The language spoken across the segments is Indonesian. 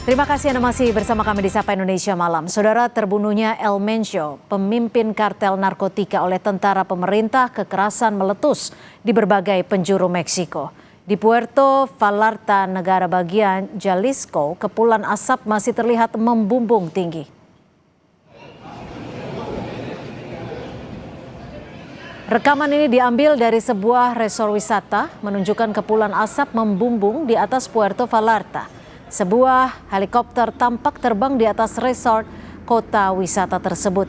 Terima kasih Anda masih bersama kami di Sapa Indonesia Malam. Saudara, terbunuhnya El Mencho, pemimpin kartel narkotika oleh tentara pemerintah, kekerasan meletus di berbagai penjuru Meksiko. Di Puerto Vallarta, negara bagian Jalisco, kepulan asap masih terlihat membumbung tinggi. Rekaman ini diambil dari sebuah resor wisata, menunjukkan kepulan asap membumbung di atas Puerto Vallarta. Sebuah helikopter tampak terbang di atas resort kota wisata tersebut.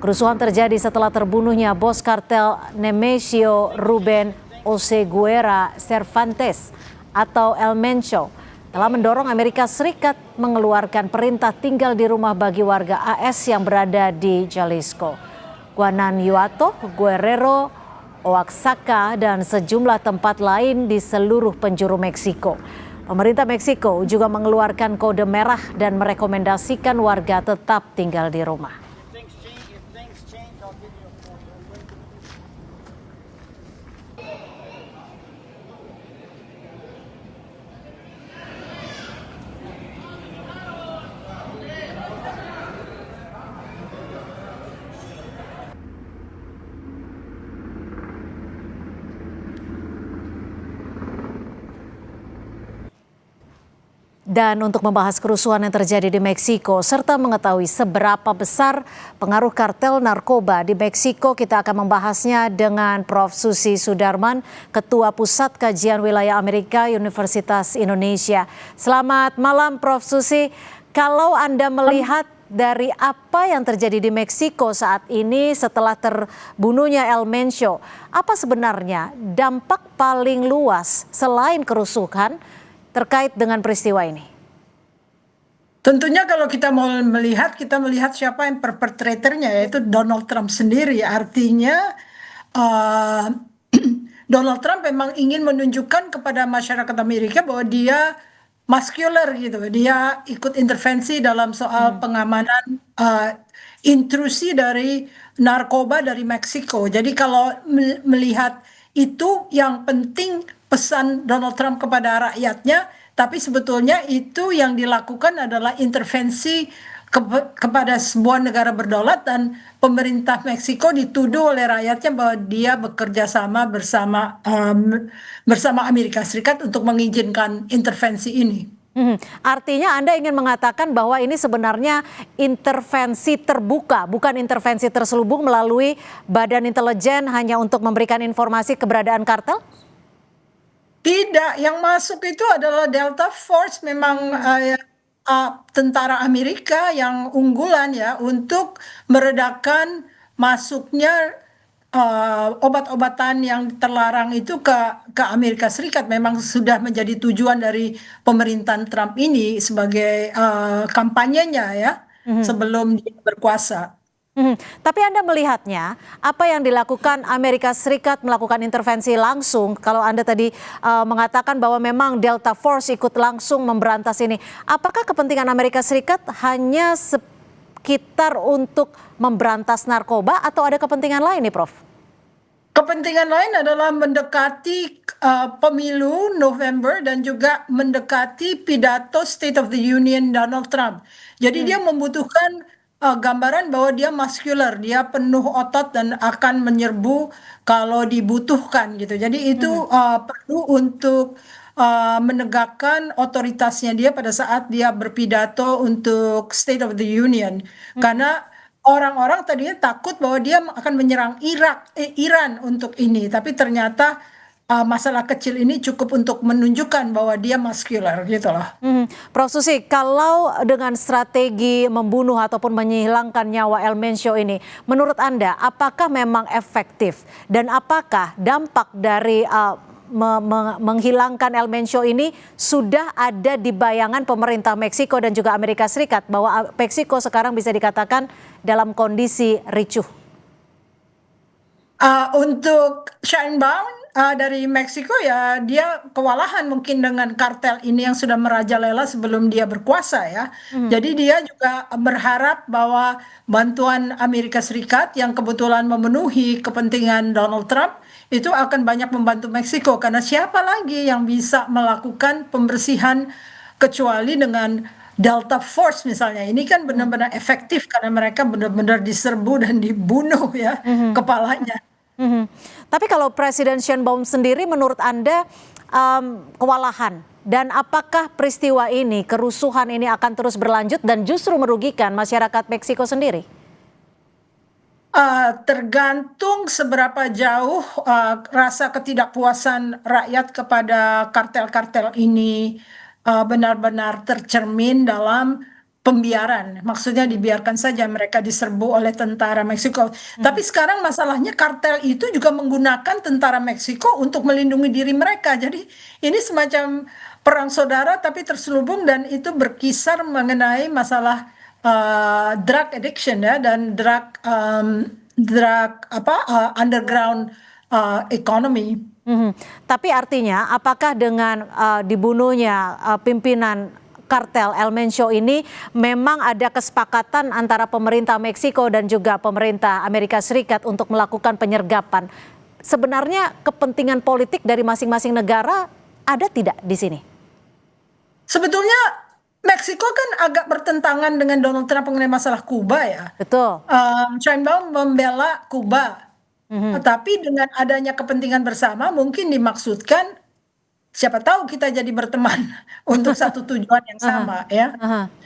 Kerusuhan terjadi setelah terbunuhnya bos kartel Nemesio Ruben Oseguera Cervantes atau El Mencho telah mendorong Amerika Serikat mengeluarkan perintah tinggal di rumah bagi warga AS yang berada di Jalisco, Guanajuato, Guerrero, Oaxaca, dan sejumlah tempat lain di seluruh penjuru Meksiko. Pemerintah Meksiko juga mengeluarkan kode merah dan merekomendasikan warga tetap tinggal di rumah. Dan untuk membahas kerusuhan yang terjadi di Meksiko serta mengetahui seberapa besar pengaruh kartel narkoba di Meksiko, kita akan membahasnya dengan Prof. Susi Sudarman, Ketua Pusat Kajian Wilayah Amerika Universitas Indonesia. Selamat malam Prof. Susi. Kalau Anda melihat dari apa yang terjadi di Meksiko saat ini setelah terbunuhnya El Mencho, apa sebenarnya dampak paling luas selain kerusuhan terkait dengan peristiwa ini? Tentunya kalau kita mau melihat, kita melihat siapa yang perpetratornya, yaitu Donald Trump sendiri. Artinya Donald Trump memang ingin menunjukkan kepada masyarakat Amerika bahwa dia muscular gitu. Dia ikut intervensi dalam soal pengamanan intrusi dari narkoba dari Meksiko. Jadi kalau melihat itu, yang penting pesan Donald Trump kepada rakyatnya, tapi sebetulnya itu yang dilakukan adalah intervensi kepada sebuah negara berdaulat, dan pemerintah Meksiko dituduh oleh rakyatnya bahwa dia bekerja sama bersama Amerika Serikat untuk mengizinkan intervensi ini. Artinya Anda ingin mengatakan bahwa ini sebenarnya intervensi terbuka, bukan intervensi terselubung melalui badan intelijen hanya untuk memberikan informasi keberadaan kartel? Tidak, yang masuk itu adalah Delta Force, memang tentara Amerika yang unggulan ya untuk meredakan masuknya obat-obatan yang terlarang itu ke Amerika Serikat. Memang sudah menjadi tujuan dari pemerintahan Trump ini sebagai kampanyenya ya sebelum dia berkuasa. Tapi Anda melihatnya, apa yang dilakukan Amerika Serikat melakukan intervensi langsung, kalau Anda tadi mengatakan bahwa memang Delta Force ikut langsung memberantas ini, apakah kepentingan Amerika Serikat hanya sekitar untuk memberantas narkoba atau ada kepentingan lain nih Prof? Kepentingan lain adalah mendekati pemilu November dan juga mendekati pidato State of the Union Donald Trump. Jadi dia membutuhkan gambaran bahwa dia muscular, dia penuh otot dan akan menyerbu kalau dibutuhkan gitu. Jadi itu perlu untuk menegakkan otoritasnya dia pada saat dia berpidato untuk State of the Union. Karena orang-orang tadinya takut bahwa dia akan menyerang Iran untuk ini, tapi ternyata masalah kecil ini cukup untuk menunjukkan bahwa dia muscular gitu loh. Prof. Susi, kalau dengan strategi membunuh ataupun menghilangkan nyawa El Mencho ini, menurut Anda apakah memang efektif dan apakah dampak dari menghilangkan El Mencho ini sudah ada di bayangan pemerintah Meksiko dan juga Amerika Serikat bahwa Meksiko sekarang bisa dikatakan dalam kondisi ricuh? Untuk Sheinbaum dari Meksiko ya, dia kewalahan mungkin dengan kartel ini yang sudah merajalela sebelum dia berkuasa ya. Jadi dia juga berharap bahwa bantuan Amerika Serikat yang kebetulan memenuhi kepentingan Donald Trump itu akan banyak membantu Meksiko, karena siapa lagi yang bisa melakukan pembersihan kecuali dengan Delta Force misalnya, ini kan benar-benar efektif karena mereka benar-benar diserbu dan dibunuh ya kepalanya. Mhm. Tapi kalau Presiden Sheinbaum sendiri menurut Anda kewalahan dan apakah peristiwa ini, kerusuhan ini akan terus berlanjut dan justru merugikan masyarakat Meksiko sendiri? Tergantung seberapa jauh rasa ketidakpuasan rakyat kepada kartel-kartel ini benar-benar tercermin dalam pembiaran. Maksudnya dibiarkan saja mereka diserbu oleh tentara Meksiko. Tapi sekarang masalahnya kartel itu juga menggunakan tentara Meksiko untuk melindungi diri mereka. Jadi ini semacam perang saudara tapi terselubung dan itu berkisar mengenai masalah drug addiction ya dan underground economy. Tapi artinya apakah dengan dibunuhnya pimpinan kartel El Mencho ini memang ada kesepakatan antara pemerintah Meksiko dan juga pemerintah Amerika Serikat untuk melakukan penyergapan? Sebenarnya kepentingan politik dari masing-masing negara ada tidak di sini? Sebetulnya Meksiko kan agak bertentangan dengan Donald Trump mengenai masalah Kuba ya. Betul. Sheinbaum membela Kuba, tapi dengan adanya kepentingan bersama mungkin dimaksudkan siapa tahu kita jadi berteman untuk satu tujuan yang sama ya.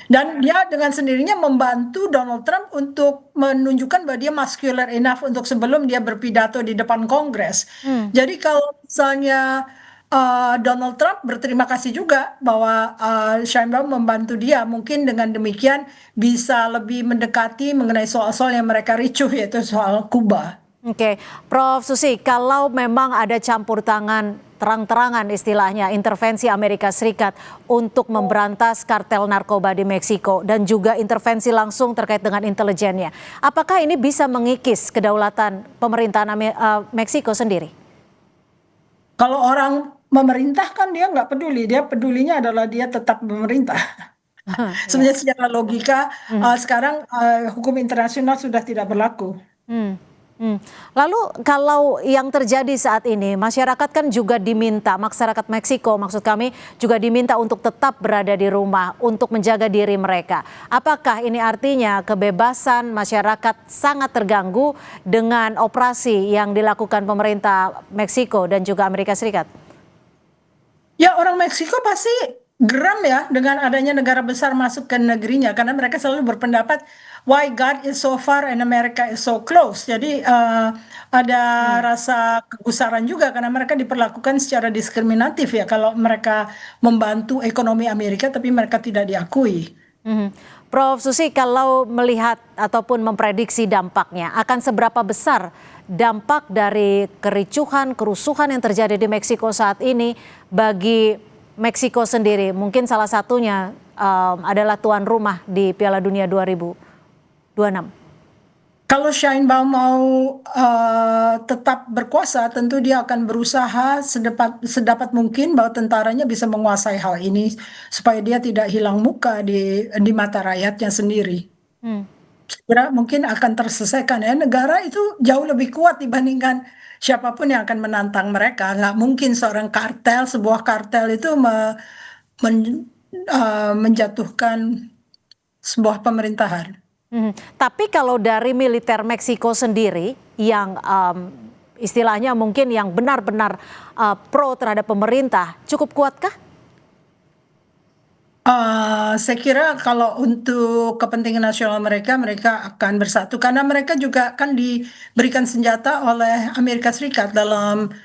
Dan dia dengan sendirinya membantu Donald Trump untuk menunjukkan bahwa dia muscular enough untuk sebelum dia berpidato di depan Kongres. Jadi kalau misalnya Donald Trump berterima kasih juga bahwa Sheinbaum membantu dia, mungkin dengan demikian bisa lebih mendekati mengenai soal-soal yang mereka ricuh yaitu soal Kuba. Oke, Prof. Susi, kalau memang ada campur tangan terang-terangan istilahnya intervensi Amerika Serikat untuk memberantas kartel narkoba di Meksiko dan juga intervensi langsung terkait dengan intelijennya, apakah ini bisa mengikis kedaulatan pemerintahan Meksiko sendiri? Kalau orang memerintah kan dia nggak peduli, dia pedulinya adalah dia tetap memerintah. Sebenarnya secara logika sekarang hukum internasional sudah tidak berlaku. Lalu kalau yang terjadi saat ini, masyarakat kan juga diminta, masyarakat Meksiko maksud kami juga diminta untuk tetap berada di rumah untuk menjaga diri mereka. Apakah ini artinya kebebasan masyarakat sangat terganggu dengan operasi yang dilakukan pemerintah Meksiko dan juga Amerika Serikat? Ya orang Meksiko pasti geram ya dengan adanya negara besar masuk ke negerinya karena mereka selalu berpendapat why God is so far and America is so close. Jadi ada rasa kegusaran juga karena mereka diperlakukan secara diskriminatif ya kalau mereka membantu ekonomi Amerika tapi mereka tidak diakui. Prof. Susi, kalau melihat ataupun memprediksi dampaknya, akan seberapa besar dampak dari kericuhan, kerusuhan yang terjadi di Meksiko saat ini bagi Meksiko sendiri? Mungkin salah satunya adalah tuan rumah di Piala Dunia 2026. Kalau Sheinbaum mau tetap berkuasa, tentu dia akan berusaha sedapat mungkin bahwa tentaranya bisa menguasai hal ini supaya dia tidak hilang muka di mata rakyatnya sendiri. Kira mungkin akan terselesaikan ya. Negara itu jauh lebih kuat dibandingkan siapapun yang akan menantang mereka. Nggak mungkin sebuah kartel itu menjatuhkan sebuah pemerintahan. Tapi kalau dari militer Meksiko sendiri yang istilahnya mungkin yang benar-benar pro terhadap pemerintah, cukup kuatkah? Saya kira kalau untuk kepentingan nasional mereka akan bersatu karena mereka juga kan diberikan senjata oleh Amerika Serikat dalam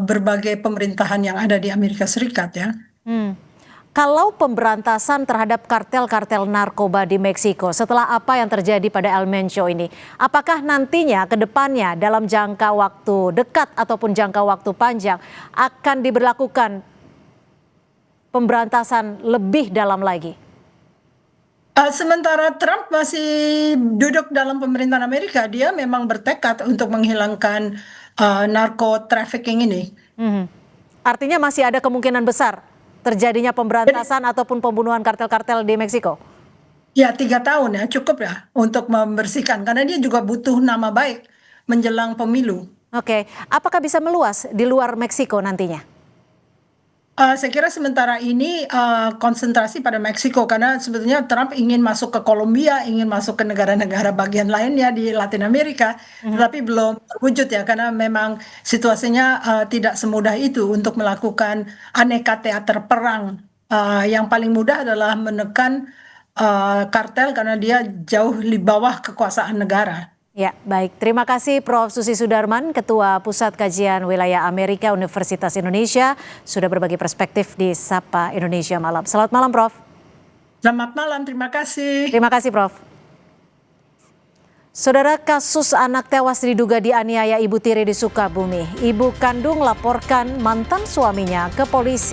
berbagai pemerintahan yang ada di Amerika Serikat ya. Kalau pemberantasan terhadap kartel-kartel narkoba di Meksiko setelah apa yang terjadi pada El Mencho ini, apakah nantinya ke depannya dalam jangka waktu dekat ataupun jangka waktu panjang akan diberlakukan pemberantasan lebih dalam lagi? Sementara Trump masih duduk dalam pemerintahan Amerika, dia memang bertekad untuk menghilangkan narco trafficking ini. Artinya masih ada kemungkinan besar terjadinya pemberantasan ataupun pembunuhan kartel-kartel di Meksiko? Ya 3 tahun ya cukup ya untuk membersihkan karena dia juga butuh nama baik menjelang pemilu. Oke, apakah bisa meluas di luar Meksiko nantinya? Saya kira sementara ini, konsentrasi pada Meksiko karena sebetulnya Trump ingin masuk ke Kolombia, ingin masuk ke negara-negara bagian lainnya di Latin Amerika, tetapi belum terwujud ya karena memang situasinya, tidak semudah itu untuk melakukan aneka teater perang. Yang paling mudah adalah menekan, kartel karena dia jauh di bawah kekuasaan negara. Ya, baik. Terima kasih Prof. Susi Sudarman, Ketua Pusat Kajian Wilayah Amerika Universitas Indonesia, sudah berbagi perspektif di Sapa Indonesia Malam. Selamat malam, Prof. Selamat malam, terima kasih. Terima kasih, Prof. Saudara, kasus anak tewas diduga dianiaya ibu tiri di Sukabumi. Ibu kandung laporkan mantan suaminya ke polisi.